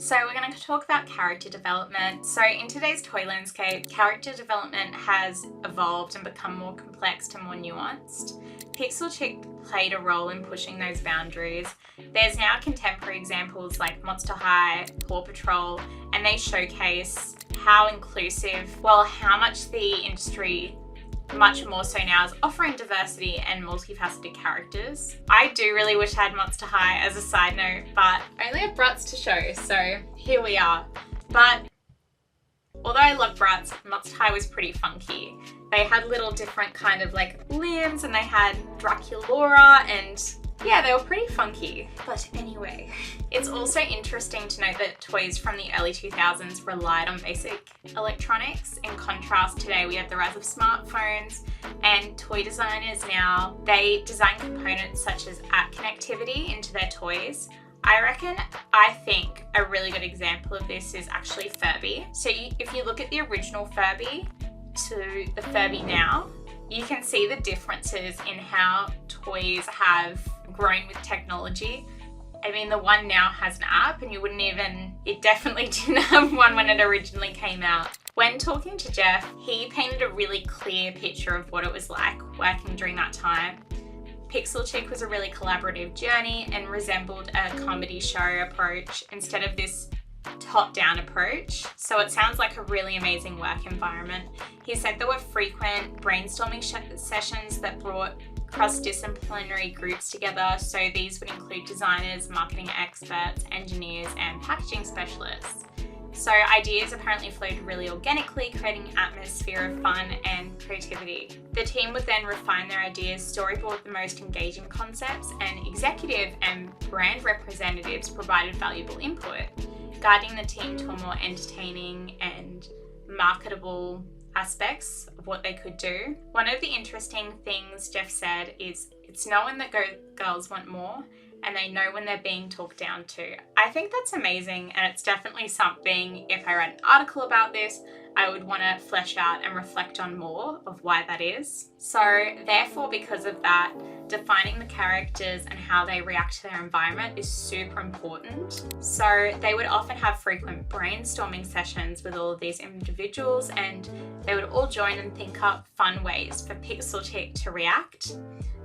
So we're going to talk about character development. So in today's toy landscape, character development has evolved and become more complex and more nuanced. Pixel Chix played a role in pushing those boundaries. There's now contemporary examples like Monster High, Paw Patrol, and they showcase how inclusive, well, how much the industry, much more so now, is offering diversity and multifaceted characters. I do really wish I had Monster High as a side note, but I only have Bratz to show, so here we are. But although I love Bratz, Monster High was pretty funky. They had little different kind of like limbs, and they had Draculaura, and yeah, they were pretty funky. But anyway, it's also interesting to note that toys from the early 2000s relied on basic electronics. In contrast, today we have the rise of smartphones, and toy designers now, they design components such as app connectivity into their toys. I think a really good example of this is actually Furby. So if you look at the original Furby to the Furby now, you can see the differences in how toys have grown with technology. I mean, the one now has an app, and it definitely didn't have one when it originally came out. When talking to Jeff, he painted a really clear picture of what it was like working during that time. Pixel Chix was a really collaborative journey and resembled a comedy show approach instead of this top-down approach. So it sounds like a really amazing work environment. He said there were frequent brainstorming sessions that brought cross-disciplinary groups together. So these would include designers, marketing experts, engineers, and packaging specialists. So ideas apparently flowed really organically, creating an atmosphere of fun and creativity. The team would then refine their ideas, storyboard the most engaging concepts, and executive and brand representatives provided valuable input, guiding the team to a more entertaining and marketable aspects of what they could do. One of the interesting things Jeff said is it's known that girls want more, and they know when they're being talked down to. I think that's amazing, and it's definitely something, if I read an article about this, I would want to flesh out and reflect on more of why that is. So therefore, because of that, defining the characters and how they react to their environment is super important. So they would often have frequent brainstorming sessions with all of these individuals, and they would all join and think up fun ways for Pixel Chix to react.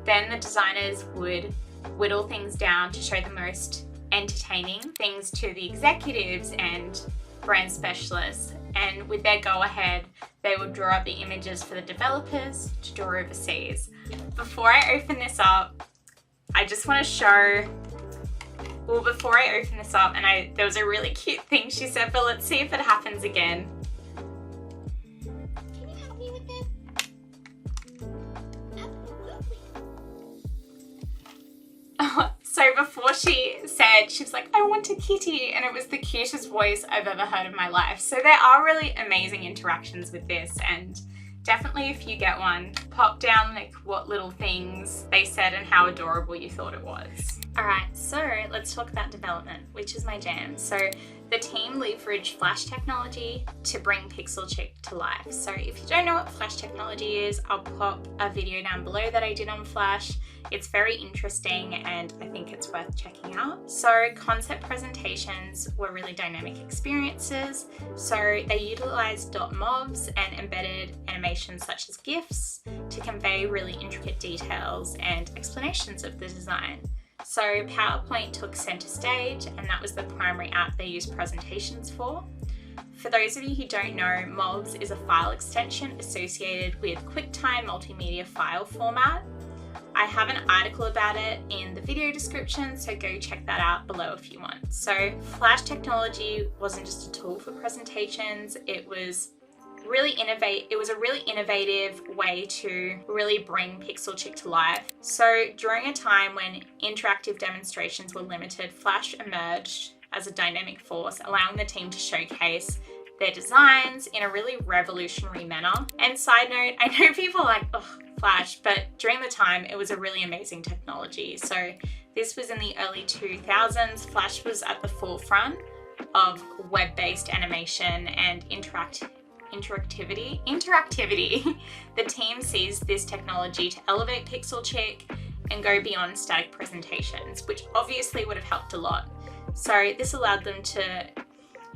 Then the designers would whittle things down to show the most entertaining things to the executives and brand specialists, and with their go-ahead, they would draw up the images for the developers to draw overseas. Before I open this up, I just want to show, well, before I open this up, and there was a really cute thing she said, but let's see if it happens again. Can you help me with this? Absolutely. So before she said, she was like, I want a kitty, and it was the cutest voice I've ever heard in my life. So there are really amazing interactions with this, and definitely if you get one, pop down like what little things they said and how adorable you thought it was. Alright, so let's talk about development, which is my jam. So the team leveraged Flash technology to bring Pixel Chix to life. So if you don't know what Flash technology is, I'll pop a video down below that I did on Flash. It's very interesting, and I think it's worth checking out. So concept presentations were really dynamic experiences. So they utilized dot mobs and embedded animations such as GIFs to convey really intricate details and explanations of the design. So PowerPoint took center stage, and that was the primary app they used presentations for. For those of you who don't know, MOBS is a file extension associated with QuickTime multimedia file format. I have an article about it in the video description, so go check that out below if you want. So Flash technology wasn't just a tool for presentations, it was a really innovative way to really bring Pixel Chix to life. So during a time when interactive demonstrations were limited, Flash emerged as a dynamic force, allowing the team to showcase their designs in a really revolutionary manner. And side note, I know people are like, ugh, Flash, but during the time it was a really amazing technology. So this was in the early 2000s. Flash was at the forefront of web-based animation and interactivity. The team seized this technology to elevate Pixel Chix and go beyond static presentations, which obviously would have helped a lot. So this allowed them to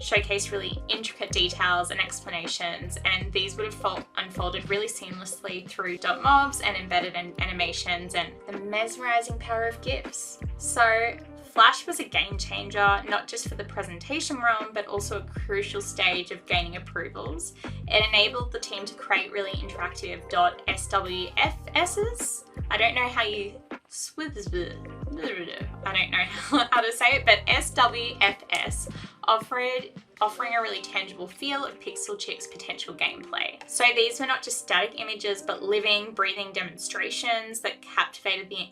showcase really intricate details and explanations, and these would have unfolded really seamlessly through dot mobs and embedded animations and the mesmerizing power of GIFs. So Flash was a game changer, not just for the presentation realm, but also a crucial stage of gaining approvals. It enabled the team to create really interactive .swfs's. I don't know how you I don't know how to say it, but SWFS, offering a really tangible feel of Pixel Chix potential gameplay. So these were not just static images, but living, breathing demonstrations that captivated the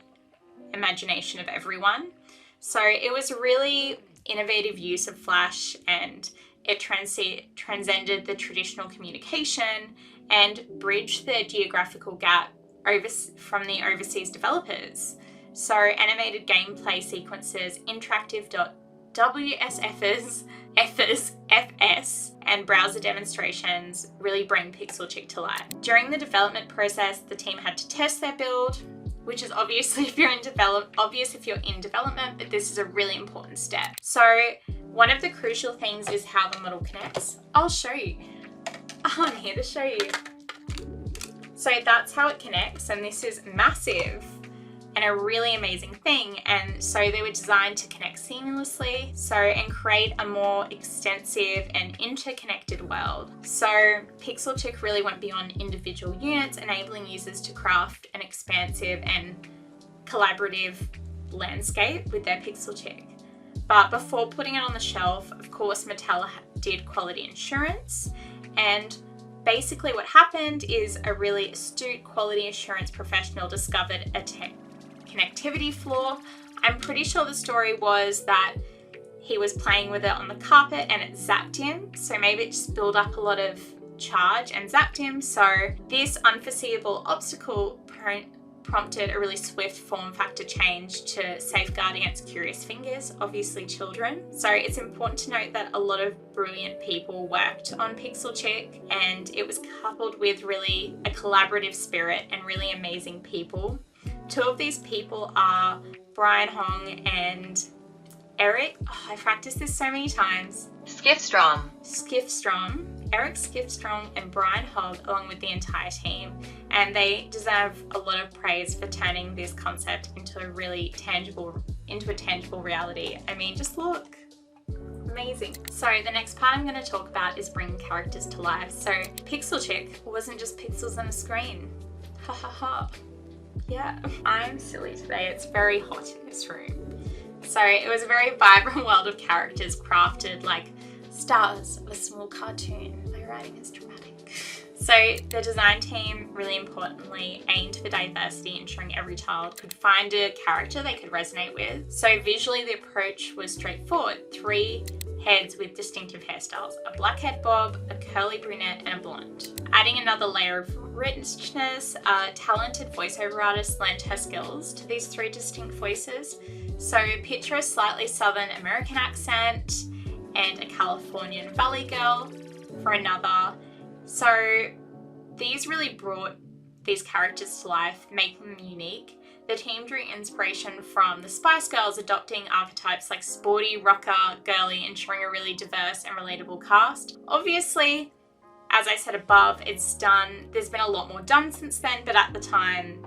imagination of everyone. So it was a really innovative use of Flash, and it transcended the traditional communication and bridged the geographical gap from the overseas developers. So animated gameplay sequences, interactive WSFs, FS, and browser demonstrations really bring Pixel Chix to life. During the development process, the team had to test their build, which is obvious if you're in development, but this is a really important step. So one of the crucial things is how the model connects. I'll show you. I'm here to show you. So that's how it connects, and this is massive and a really amazing thing. And so they were designed to connect seamlessly, and create a more extensive and interconnected world. So Pixel Chix really went beyond individual units, enabling users to craft an expansive and collaborative landscape with their Pixel Chix. But before putting it on the shelf, of course, Mattel did quality assurance, and basically what happened is a really astute quality assurance professional discovered a connectivity flaw. I'm pretty sure the story was that he was playing with it on the carpet and it zapped him. So maybe it just built up a lot of charge and zapped him. So this unforeseeable obstacle prompted a really swift form factor change to safeguard against curious fingers, obviously children. So it's important to note that a lot of brilliant people worked on Pixel Chix, and it was coupled with really a collaborative spirit and really amazing people. Two of these people are Brian Hong and Eric. I practiced this so many times. Skiffstrom. Eric Skiffstrom and Brian Hogg, along with the entire team, and they deserve a lot of praise for turning this concept into a tangible reality. I mean, just look. Amazing. So the next part I'm going to talk about is bringing characters to life. So Pixel Chix wasn't just pixels on a screen. Ha ha ha. Yeah, I'm silly today. It's very hot in this room. So it was a very vibrant world of characters crafted like stars of a small cartoon. My writing is dramatic. So the design team, really importantly, aimed for diversity, ensuring every child could find a character they could resonate with. So visually the approach was straightforward. 3 heads with distinctive hairstyles, a black head bob, a curly brunette, and a blonde. Adding another layer of richness, a talented voiceover artist lent her skills to these 3 distinct voices. So picture a slightly Southern American accent and a Californian Valley girl for another. So these really brought these characters to life, making them unique. The team drew inspiration from the Spice Girls, adopting archetypes like sporty, rocker, girly, ensuring a really diverse and relatable cast. Obviously, as I said above, there's been a lot more done since then, but at the time,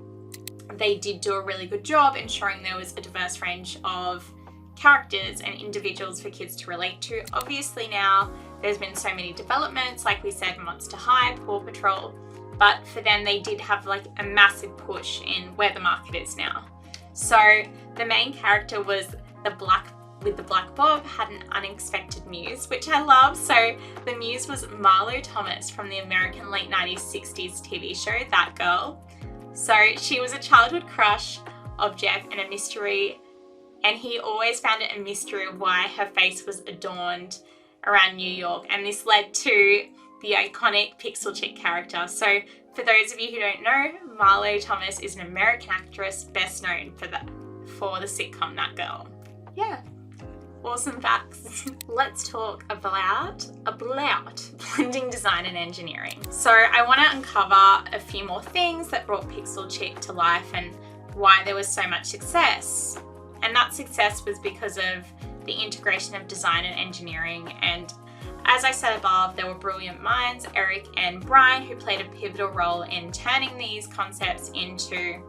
they did do a really good job ensuring there was a diverse range of characters and individuals for kids to relate to. Obviously now, there's been so many developments, like we said, Monster High, Paw Patrol, but for them they did have like a massive push in where the market is now. So the main character was the black bob, had an unexpected muse, which I love. So the muse was Marlo Thomas from the American late 90s, 60s TV show, That Girl. So she was a childhood crush of Jeff and a mystery, and he always found it a mystery why her face was adorned around New York, and this led to the iconic Pixel Chix character. So for those of you who don't know, Marlo Thomas is an American actress best known for the sitcom That Girl. Yeah, awesome facts. Let's talk about blending design and engineering. So I want to uncover a few more things that brought Pixel Chix to life and why there was so much success. And that success was because of the integration of design and engineering, and As I said above, there were brilliant minds, Eric and Brian, who played a pivotal role in turning these concepts into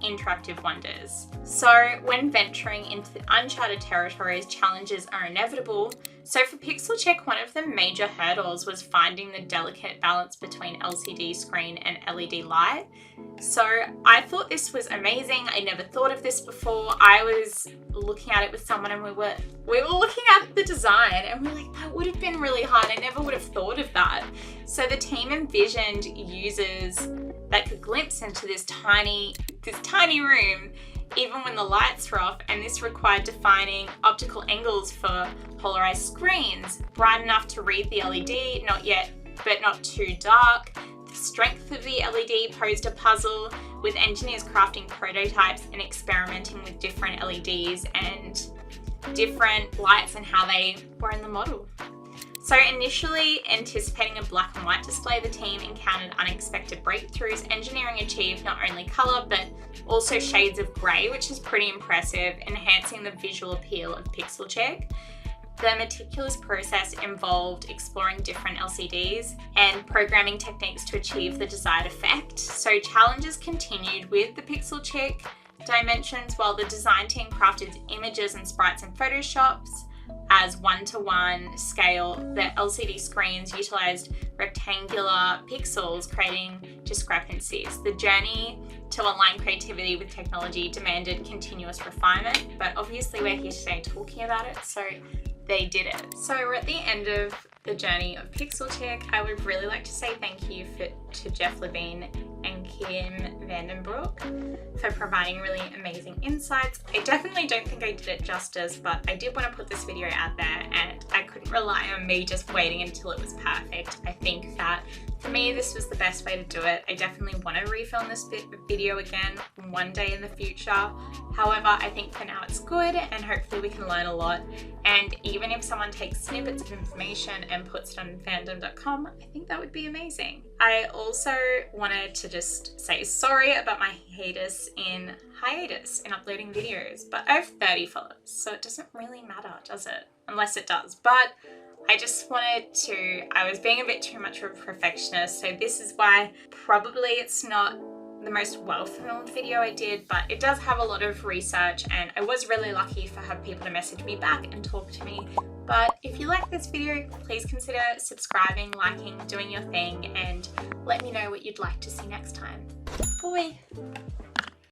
interactive wonders. So when venturing into the uncharted territories, challenges are inevitable. So for Pixel Chick, one of the major hurdles was finding the delicate balance between LCD screen and LED light. So I thought this was amazing. I never thought of this before. I was looking at it with someone and we were looking at the design and we're like, that would have been really hard. I never would have thought of that. So the team envisioned users that could glimpse into this tiny room even when the lights were off, and this required defining optical angles for polarized screens, bright enough to read the LED, not yet, but not too dark. The strength of the LED posed a puzzle, with engineers crafting prototypes and experimenting with different LEDs and different lights and how they were in the model. So initially anticipating a black and white display, the team encountered unexpected breakthroughs. Engineering achieved not only colour but also shades of grey, which is pretty impressive, enhancing the visual appeal of Pixel Chick. The meticulous process involved exploring different LCDs and programming techniques to achieve the desired effect. So challenges continued with the Pixel Chick dimensions, while the design team crafted images and sprites in Photoshop as 1:1 scale. The LCD screens utilized rectangular pixels, creating discrepancies. The journey to align creativity with technology demanded continuous refinement, but obviously we're here today talking about it, so they did it. So we're at the end of the journey of Pixel Chick. I would really like to say thank you to Jeff Levine and Kim Vandenbroucke for providing really amazing insights. I definitely don't think I did it justice, but I did want to put this video out there and I couldn't rely on me just waiting until it was perfect. I think that for me, this was the best way to do it. I definitely want to refilm this video again one day in the future. However, I think for now it's good and hopefully we can learn a lot. And even if someone takes snippets of information and puts it on fandom.com, I think that would be amazing. I also wanted to just say sorry about my hiatus in uploading videos, but I have 30 followers, so it doesn't really matter, does it? Unless it does. But I just wanted to, I was being a bit too much of a perfectionist, so this is why probably it's not the most well-filmed video I did, but it does have a lot of research and I was really lucky for having people to message me back and talk to me. But if you like this video, please consider subscribing, liking, doing your thing, and let me know what you'd like to see next time. Bye!